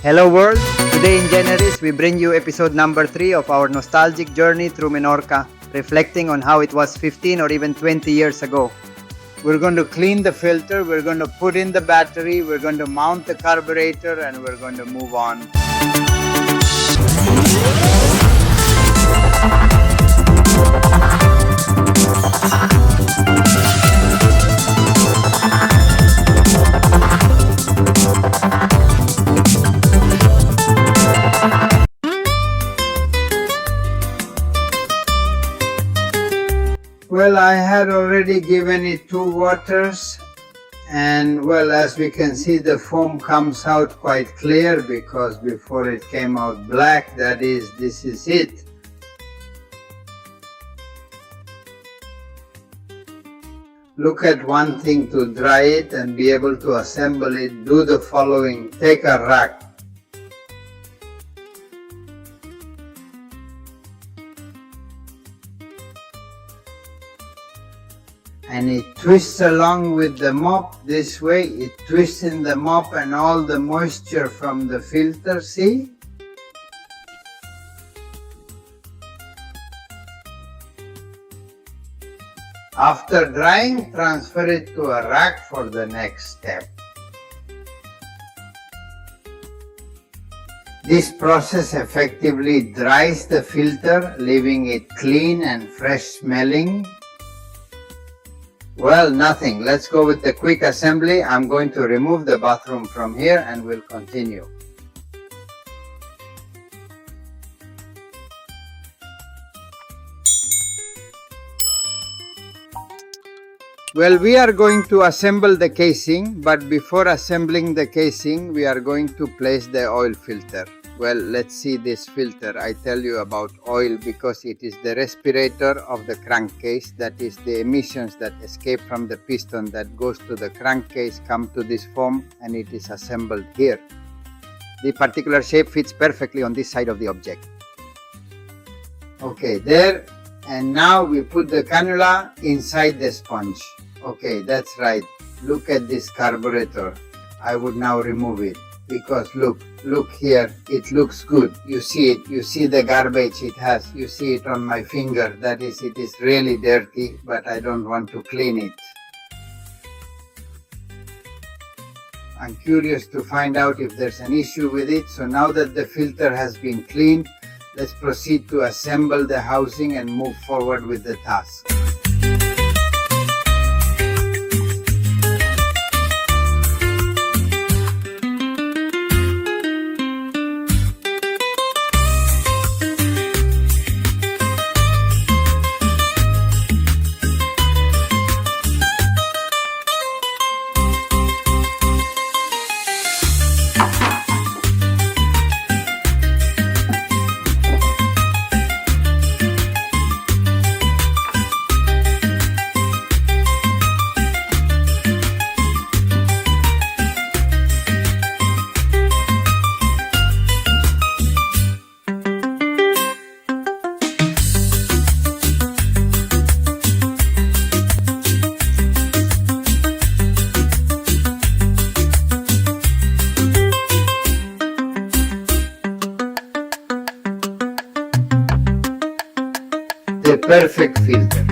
Hello world! Today in Genergy, we bring you episode number 3 of our nostalgic journey through Menorca, reflecting on how it was 15 or even 20 years ago. We're going to clean the filter, we're going to put in the battery, we're going to mount the carburetor, and we're going to move on. Well, I had already given it 2 waters, and well, as we can see, the foam comes out quite clear because before it came out black. That is, this is it. Look at one thing to dry it and be able to assemble it. Do the following: take a rack. And it twists along with the mop this way. It twists in the mop and all the moisture from the filter, see? After drying, transfer it to a rack for the next step. This process effectively dries the filter, leaving it clean and fresh smelling. Well, nothing. Let's go with the quick assembly. I'm going to remove the bathroom from here and we'll continue. Well, we are going to assemble the casing, but before assembling the casing, we are going to place the oil filter. Well, let's see this filter. I tell you about oil because it is the respirator of the crankcase. That is, the emissions that escape from the piston that goes to the crankcase come to this foam and it is assembled here. The particular shape fits perfectly on this side of the object. Okay, there. And now we put the cannula inside the sponge. Okay, that's right. Look at this carburetor. I would now remove it. Because look here, it looks good. You see it, you see the garbage it has, you see it on my finger. That is, it is really dirty, but I don't want to clean it. I'm curious to find out if there's an issue with it. So now that the filter has been cleaned, let's proceed to assemble the housing and move forward with the task. The perfect filter.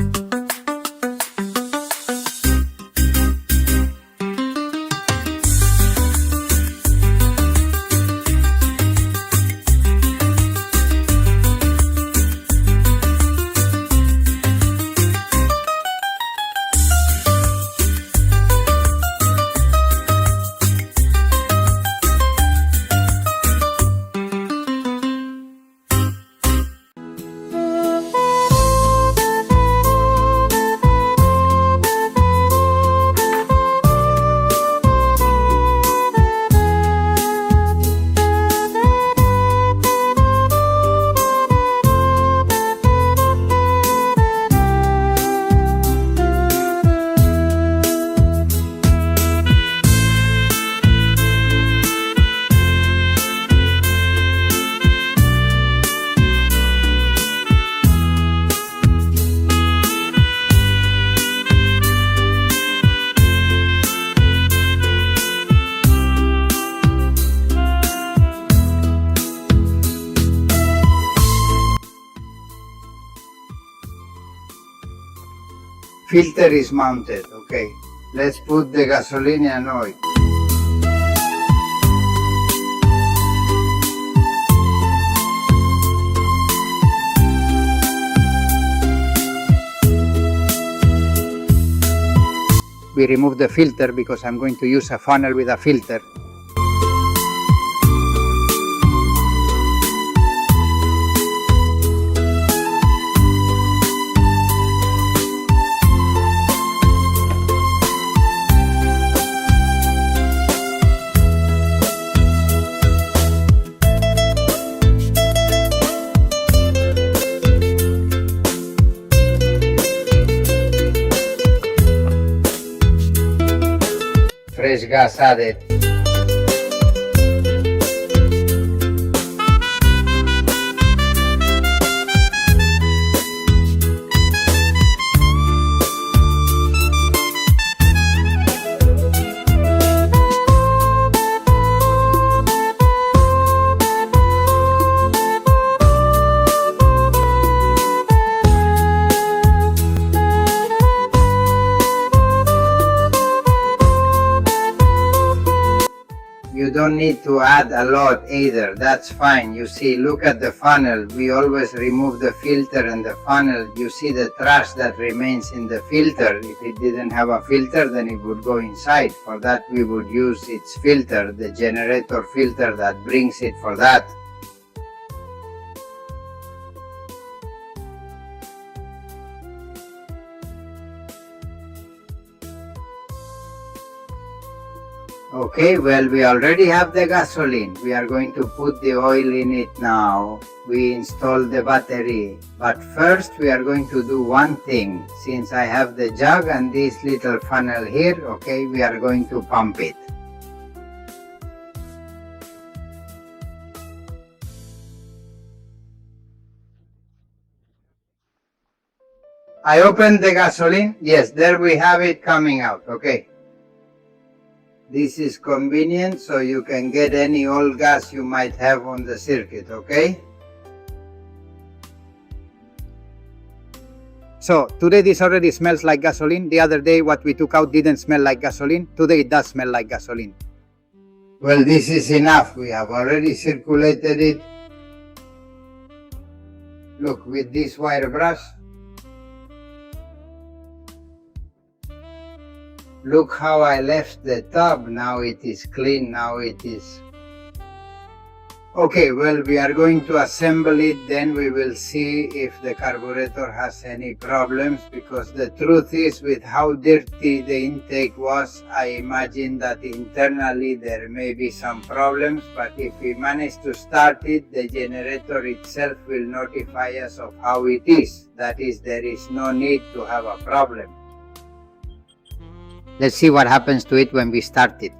filter is mounted. Okay, let's put the gasoline and oil. We remove the filter because I'm going to use a funnel with a filter. Fresh gas added. You don't need to add a lot either, that's fine. You see, look at the funnel. We always remove the filter and the funnel. You see the trash that remains in the filter. If it didn't have a filter, then it would go inside. For that, we would use its filter, the generator filter that brings it for that. Okay, well, we already have the gasoline. We are going to put the oil in it now. We install the battery. But first, we are going to do one thing. Since I have the jug and this little funnel here, okay, we are going to pump it. I opened the gasoline. Yes, there we have it coming out, okay. This is convenient, so you can get any old gas you might have on the circuit, okay? So, today this already smells like gasoline. The other day what we took out didn't smell like gasoline. Today it does smell like gasoline. Well, this is enough. We have already circulated it. Look, with this wire brush. Look how I left the tub. Now it is clean. Now it is... Okay, well, we are going to assemble it. Then we will see if the carburetor has any problems. Because the truth is, with how dirty the intake was, I imagine that internally there may be some problems. But if we manage to start it, the generator itself will notify us of how it is. That is, there is no need to have a problem. Let's see what happens to it when we start it.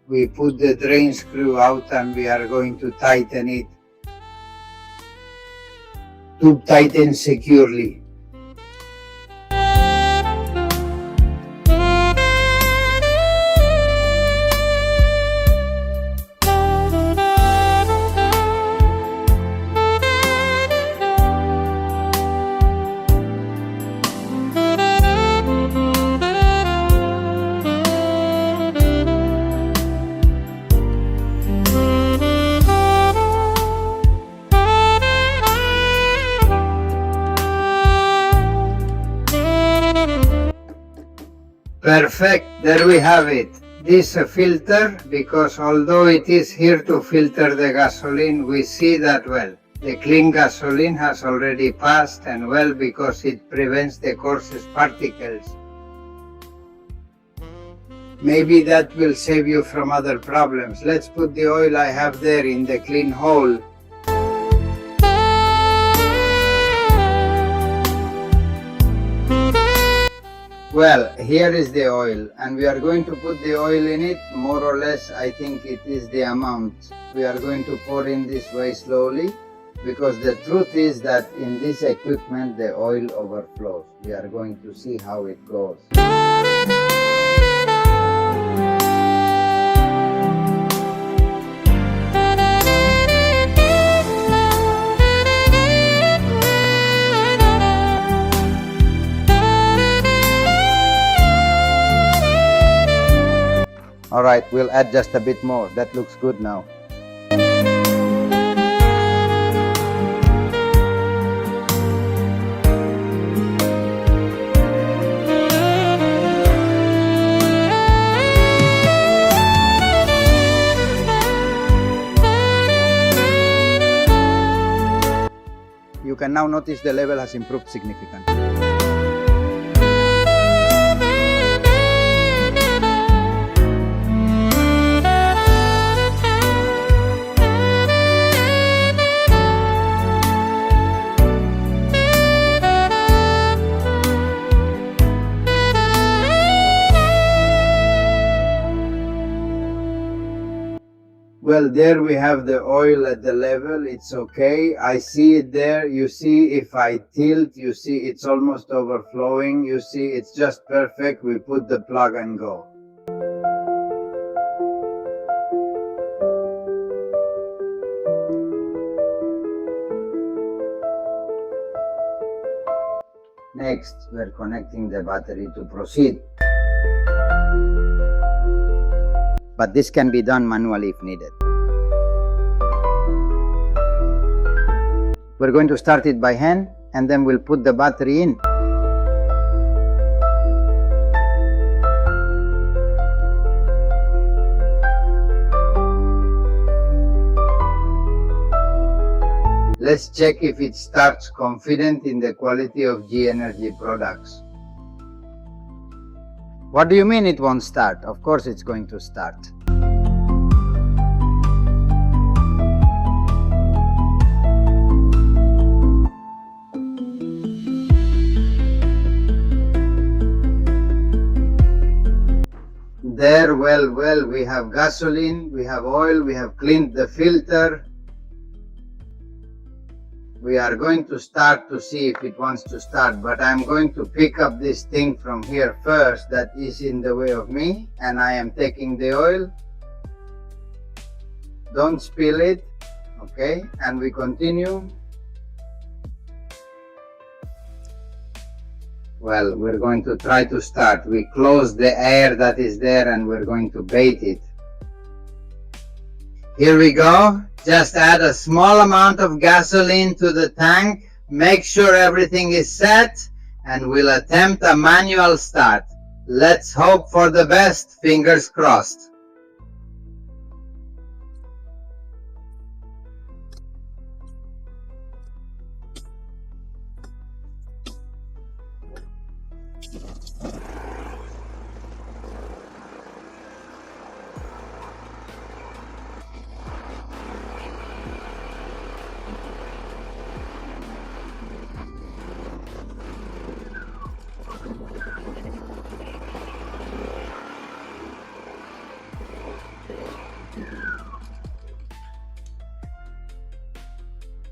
We put the drain screw out and we are going to tighten it. To tighten securely. Perfect, there we have it. This filter, because although it is here to filter the gasoline, we see that, well, the clean gasoline has already passed, and well, because it prevents the coarsest particles. Maybe that will save you from other problems. Let's put the oil I have there in the clean hole. Well, here is the oil, and we are going to put the oil in it, more or less. I think it is the amount. We are going to pour in this way slowly, because the truth is that in this equipment the oil overflows. We are going to see how it goes. Alright, we'll add just a bit more. That looks good now. You can now notice the level has improved significantly. Well, there we have the oil at the level. It's okay. I see it there. You see, if I tilt, you see it's almost overflowing. You see, it's just perfect. We put the plug and go. Next, we're connecting the battery to proceed. But this can be done manually if needed. We're going to start it by hand and then we'll put the battery in. Let's check if it starts confident in the quality of Genergy products. What do you mean it won't start? Of course it's going to start. There, well, we have gasoline, we have oil, we have cleaned the filter. We are going to start to see if it wants to start, but I'm going to pick up this thing from here first that is in the way of me, and I am taking the oil. Don't spill it, okay? And we continue. Well, we're going to try to start. We close the air that is there and we're going to bait it. Here we go. Just add a small amount of gasoline to the tank. Make sure everything is set and we'll attempt a manual start. Let's hope for the best. Fingers crossed.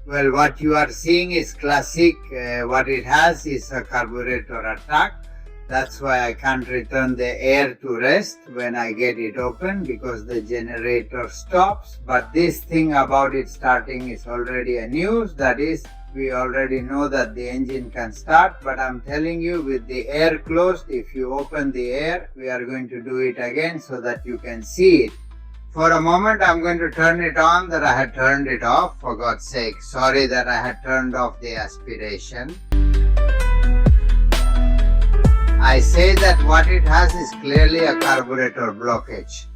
Well, what you are seeing is classic. What it has is a carburetor attack. That's why I can't return the air to rest when I get it open, because the generator stops. But this thing about it starting is already a news. That is, we already know that the engine can start, but I'm telling you, with the air closed, if you open the air, we are going to do it again so that you can see it. For a moment, I'm going to turn it on that I had turned it off, for God's sake. Sorry that I had turned off the aspiration. I say that what it has is clearly a carburetor blockage.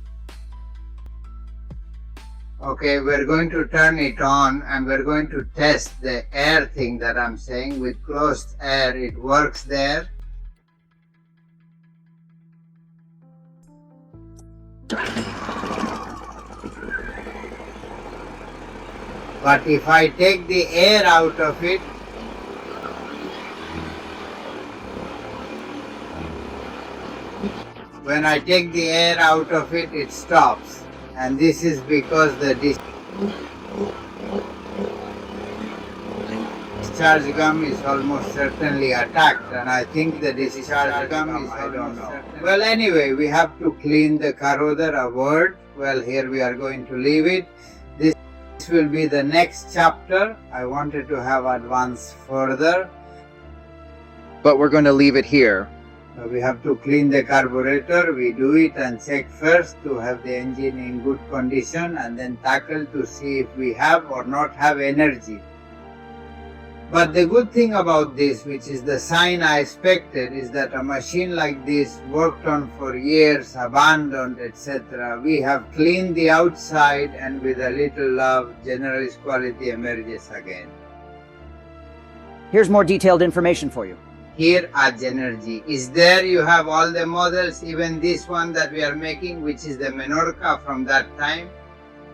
Okay, we're going to turn it on and we're going to test the air thing that I'm saying. With closed air, it works there. But if I take the air out of it, when I take the air out of it, it stops. And this is because the discharge gum is almost certainly attacked, and I think the discharge gum is, I don't know. Well, anyway, we have to clean the carburetor, a word. Well, here we are going to leave it. This will be the next chapter. I wanted to have advanced further, but we're going to leave it here. We have to clean the carburetor. We do it and check first to have the engine in good condition, and then tackle to see if we have or not have energy. But the good thing about this, which is the sign I expected, is that a machine like this, worked on for years, abandoned, etc., we have cleaned the outside, and with a little love, Genergy's quality emerges again. Here's more detailed information for you. Here at Genergy. Is there you have all the models, even this one that we are making, which is the Menorca from that time.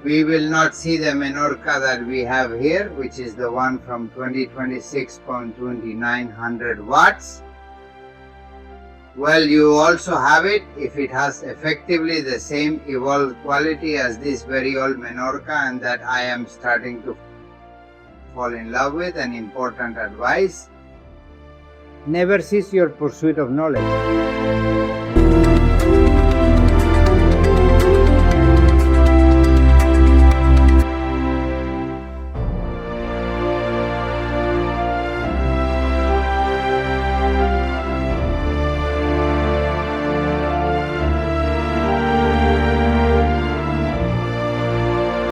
We will not see the Menorca that we have here, which is the one from 2026.2900 watts. Well, you also have it if it has effectively the same evolved quality as this very old Menorca, and that I am starting to fall in love with. An important advice: never cease your pursuit of knowledge.